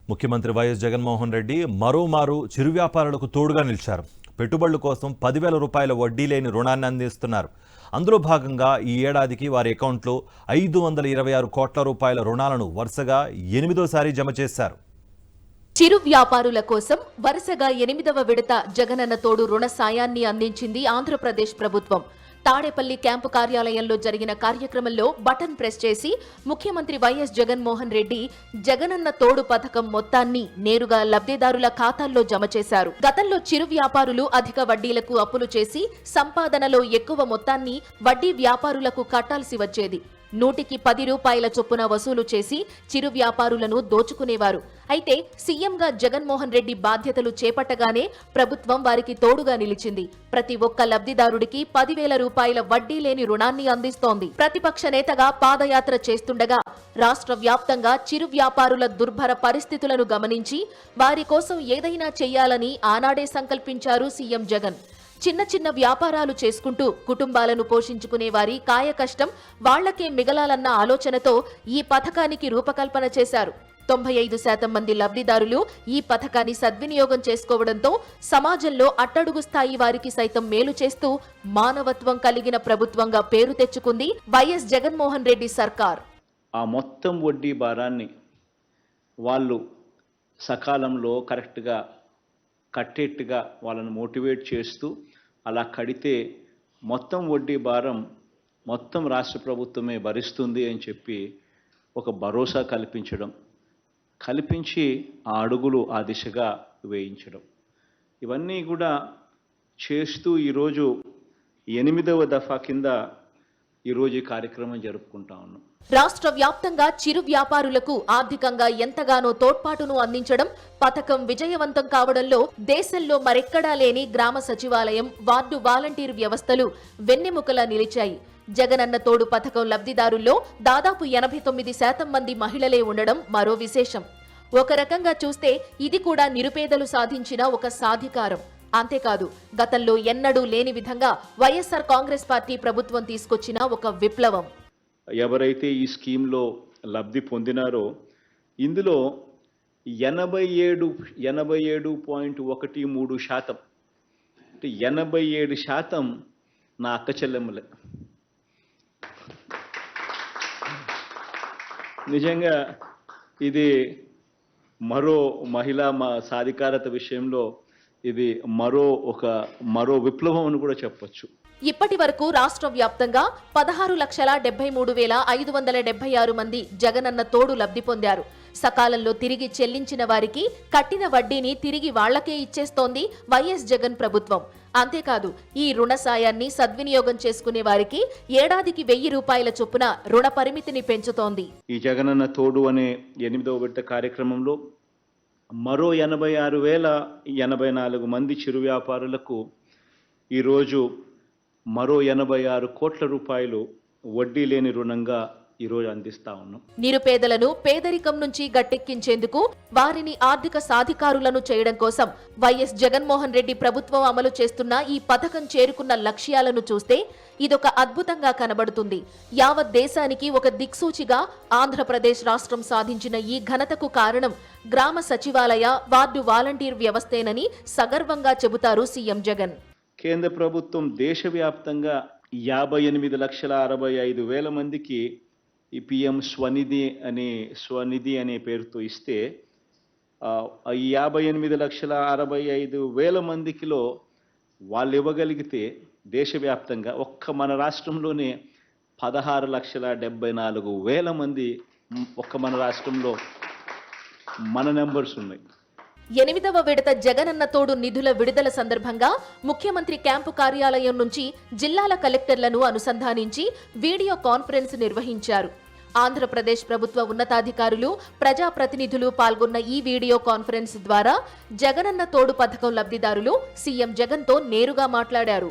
ముఖ్యమంత్రి వైఎస్ జగన్మోహన్ రెడ్డి మరోమారు చిరు వ్యాపారులకు తోడుగా నిలిచారు. పెట్టుబడుల కోసం 10,000 రూపాయల వడ్డీ లేని రుణాన్ని అందిస్తున్నారు. అందులో భాగంగా ఈ ఏడాదికి వారి అకౌంట్లో 526 కోట్ల రూపాయల రుణాలను వరుసగా 8వ జమ చేశారు. చిరు వ్యాపారుల కోసం వరుసగా 8వ విడత జగనన్న తోడు రుణ సాయాన్ని అందించింది ఆంధ్రప్రదేశ్ ప్రభుత్వం. తాడేపల్లి క్యాంపు కార్యాలయంలో జరిగిన కార్యక్రమంలో బటన్ ప్రెస్ చేసి ముఖ్యమంత్రి వైఎస్ జగన్మోహన్ రెడ్డి జగనన్న తోడు పథకం మొత్తాన్ని నేరుగా లబ్ధిదారుల ఖాతాల్లో జమ చేశారు. గతంలో చిరు వ్యాపారులు అధిక వడ్డీలకు అప్పులు చేసి సంపాదనలో ఎక్కువ మొత్తాన్ని వడ్డీ వ్యాపారులకు కట్టాల్సి వచ్చేది. 100కి 10 రూపాయల చొప్పున వసూలు చేసి చిరు వ్యాపారులను దోచుకునేవారు. అయితే సీఎంగా జగన్మోహన్ రెడ్డి బాధ్యతలు చేపట్టగానే ప్రభుత్వం వారికి తోడుగా నిలిచింది. ప్రతి ఒక్క లబ్ధిదారుడికి 10,000 రూపాయల వడ్డీ లేని రుణాన్ని అందిస్తోంది. ప్రతిపక్ష నేతగా పాదయాత్ర చేస్తుండగా రాష్ట్ర వ్యాప్తంగా చిరు వ్యాపారుల దుర్భర పరిస్థితులను గమనించి వారి కోసం ఏదైనా చెయ్యాలని ఆనాడే సంకల్పించారు సీఎం జగన్. చిన్న చిన్న వ్యాపారాలు చేసుకుంటూ కుటుంబాలను పోషించుకునే వారి కాయ కష్టం వాళ్లకే మిగలాలన్న ఆలోచనతో ఈ పథకానికి రూపకల్పన చేశారు. 95% మంది లబ్ధిదారులు ఈ పథకాన్ని సద్వినియోగం చేసుకోవడంతో సమాజంలో అట్టడుగు స్థాయి వారికి సైతం మేలు చేస్తూ మానవత్వం కలిగిన ప్రభుత్వంగా పేరు తెచ్చుకుంది వైఎస్ జగన్మోహన్ రెడ్డి సర్కార్. ఆ మొత్తం వడ్డీ భారాన్ని వాళ్ళు సకాలంలో కరెక్ట్గా కట్టేట్టుగా వాళ్ళని మోటివేట్ చేస్తూ అలా కడితే మొత్తం వడ్డీ భారం మొత్తం రాష్ట్ర ప్రభుత్వమే భరిస్తుంది అని చెప్పి ఒక భరోసా కల్పించి ఆ అడుగులు ఆ దిశగా వేయించడం, ఇవన్నీ కూడా చేస్తూ ఈరోజు 8వ దఫా కింద ఈరోజు ఈ కార్యక్రమం జరుపుకుంటా ఉన్నాం. రాష్ట్ర వ్యాప్తంగా చిరు వ్యాపారులకు ఆర్థికంగా ఎంతగానో తోడ్పాటును అందించడం పథకం విజయవంతం కావడంలో దేశంలో మరెక్కడా లేని గ్రామ సచివాలయం, వార్డు వాలంటీర్ వ్యవస్థలు వెన్నెముకలా నిలిచాయి. జగనన్న తోడు పథకం లబ్ధిదారుల్లో దాదాపు 89% మంది మహిళలే ఉండడం మరో విశేషం. ఒక రకంగా చూస్తే ఇది కూడా నిరుపేదలు సాధించిన ఒక సాధికారం. అంతేకాదు, గతంలో ఎన్నడూ లేని విధంగా వైఎస్ఆర్ కాంగ్రెస్ పార్టీ ప్రభుత్వం తీసుకొచ్చిన ఒక విప్లవం. ఎవరైతే ఈ స్కీమ్లో లబ్ధి పొందినారో ఇందులో 87.13% అంటే 87% నా అక్క చెల్లెమ్మలే. నిజంగా ఇది మరో మహిళా సాధికారత విషయంలో ఇది మరో విప్లవం అని కూడా చెప్పొచ్చు. ఇప్పటి వరకు రాష్ట్ర వ్యాప్తంగా 16,73,576 మంది జగనన్న తోడు లబ్ధి పొందారు. సకాలంలో తిరిగి చెల్లించిన వారికి కట్టిన వడ్డీని తిరిగి వాళ్లకే ఇచ్చేస్తోంది వైఎస్ జగన్ ప్రభుత్వం. అంతేకాదు, ఈ రుణ సాయాన్ని సద్వినియోగం చేసుకునే వారికి ఏడాదికి 1,000 రూపాయల చొప్పున రుణ పరిమితిని పెంచుతోంది. ఈ జగనన్న తోడు అనే 8వ విడత కార్యక్రమంలో మరో 86,084 మంది చిరు వ్యాపారులకు ఈరోజు మరో 86 కోట్ల రూపాయలు వడ్డీ లేని రుణంగా ఈరోజు అందిస్తా ఉన్నాం. నిరుపేదలను పేదరికం నుంచి గట్టెక్కించేందుకు, వారిని ఆర్థిక సాధికారులను చేయడం కోసం వైఎస్ జగన్మోహన్ రెడ్డి ప్రభుత్వం అమలు చేస్తున్న ఈ పథకం చేరుకున్న లక్ష్యాలను చూస్తే ఇదొక అద్భుతంగా కనబడుతుంది. యావత్ దేశానికి ఒక దిక్సూచిగా ఆంధ్రప్రదేశ్ రాష్ట్రం సాధించిన ఈ ఘనతకు కారణం గ్రామ సచివాలయ, వార్డు వాలంటీర్ వ్యవస్థేనని సగర్వంగా చెబుతారు సీఎం జగన్. కేంద్ర ప్రభుత్వం దేశవ్యాప్తంగా 58,65,000 మందికి ఈ పిఎం స్వనిధి అనే పేరుతో ఇస్తే 58,65,000 మందికిలో వాళ్ళు ఇవ్వగలిగితే దేశవ్యాప్తంగా ఒక్క మన రాష్ట్రంలోనే 16,74,000 మంది ఒక్క మన రాష్ట్రంలో మన నెంబర్స్ ఉన్నాయి. 8వ విడత జగనన్న తోడు నిధుల విడుదల సందర్భంగా ముఖ్యమంత్రి క్యాంపు కార్యాలయం నుంచి జిల్లాల కలెక్టర్లను అనుసంధానించి వీడియో కాన్ఫరెన్స్ నిర్వహించారు. ఆంధ్రప్రదేశ్ ప్రభుత్వ ఉన్నతాధికారులు, ప్రజాప్రతినిధులు పాల్గొన్న ఈ వీడియో కాన్ఫరెన్స్ ద్వారా జగనన్న తోడు పథకం లబ్ధిదారులు సీఎం జగన్తో నేరుగా మాట్లాడారు.